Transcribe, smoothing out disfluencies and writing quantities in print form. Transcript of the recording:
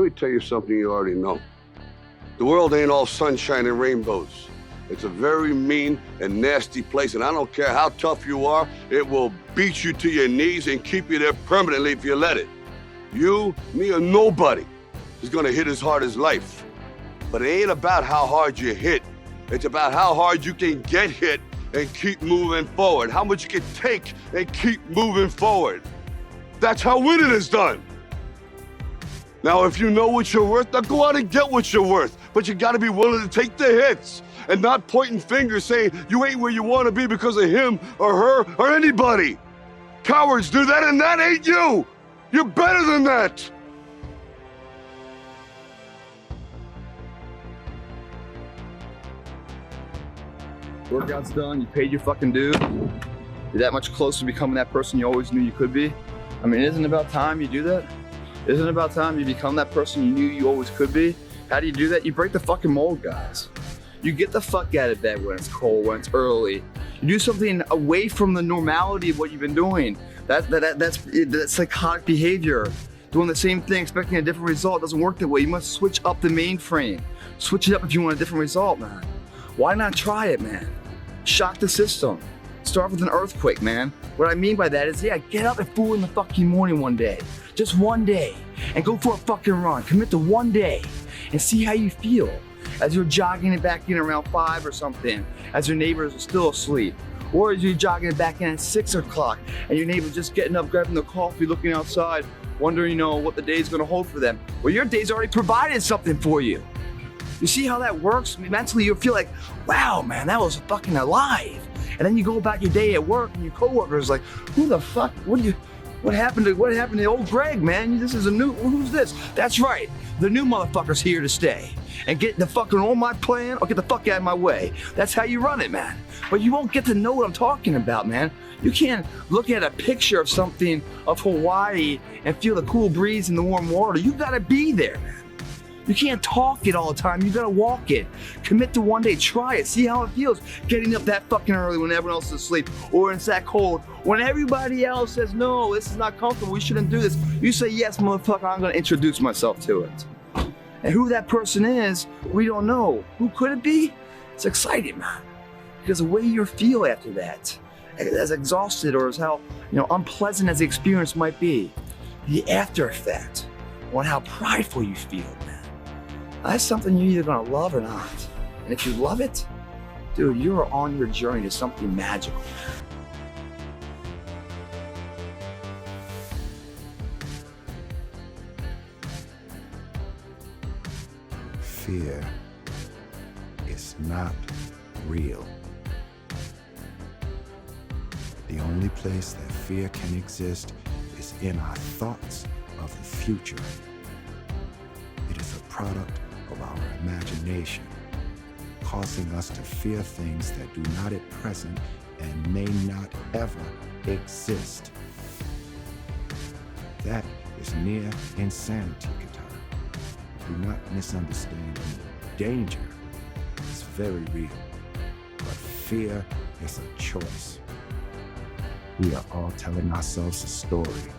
Let me tell you something you already know. The world ain't all sunshine and rainbows. It's a very mean and nasty place, and I don't care how tough you are, it will beat you to your knees and keep you there permanently if you let it. You, me, or nobody is gonna hit as hard as life. But it ain't about how hard you hit. It's about how hard you can get hit and keep moving forward. How much you can take and keep moving forward. That's how winning is done. Now, if you know what you're worth, now go out and get what you're worth. But you gotta be willing to take the hits and not pointing fingers saying you ain't where you wanna be because of him or her or anybody. Cowards do that, and that ain't you. You're better than that. Workout's done, you paid your fucking dues. You're that much closer to becoming that person you always knew you could be. I mean, isn't it about time you do that? Isn't it about time you become that person you knew you always could be? How do you do that? You break the fucking mold, guys. You get the fuck out of bed when it's cold, when it's early. You do something away from the normality of what you've been doing. That's psychotic behavior. Doing the same thing, expecting a different result doesn't work that way. You must switch up the mainframe. Switch it up if you want a different result, man. Why not try it, man? Shock the system. Start with an earthquake, man. What I mean by that is, yeah, get up at 4 in the fucking morning one day. Just one day. And go for a fucking run. Commit to one day. And see how you feel. As you're jogging it back in around 5 or something. As your neighbors are still asleep. Or as you're jogging it back in at 6 o'clock. And your neighbor's just getting up, grabbing the coffee, looking outside. Wondering, what the day's gonna hold for them. Well, your day's already provided something for you. You see how that works? Mentally, you'll feel like, wow, man, that was fucking alive. And then you go about your day at work and your coworkers like, who the fuck, what happened to old Greg, man? This is who's this? That's right, the new motherfucker's here to stay. And get the fucking on my plan or get the fuck out of my way. That's how you run it, man. But you won't get to know what I'm talking about, man. You can't look at a picture of something of Hawaii and feel the cool breeze and the warm water. You gotta be there, man. You can't talk it all the time, you gotta walk it. Commit to one day, try it, see how it feels. Getting up that fucking early when everyone else is asleep, or it's that cold. When everybody else says, no, this is not comfortable, we shouldn't do this. You say, yes, motherfucker, I'm gonna introduce myself to it. And who that person is, we don't know. Who could it be? It's exciting, man. Because the way you feel after that, as exhausted or as how unpleasant as the experience might be, the after effect on how prideful you feel, man. That's something you're either gonna love or not. And if you love it, dude, you're on your journey to something magical. Fear is not real. The only place that fear can exist is in our thoughts of the future. It is a product of our imagination, causing us to fear things that do not at present and may not ever exist. That is near insanity, Qatar. Do not misunderstand me. Danger is very real, but fear is a choice. We are all telling ourselves a story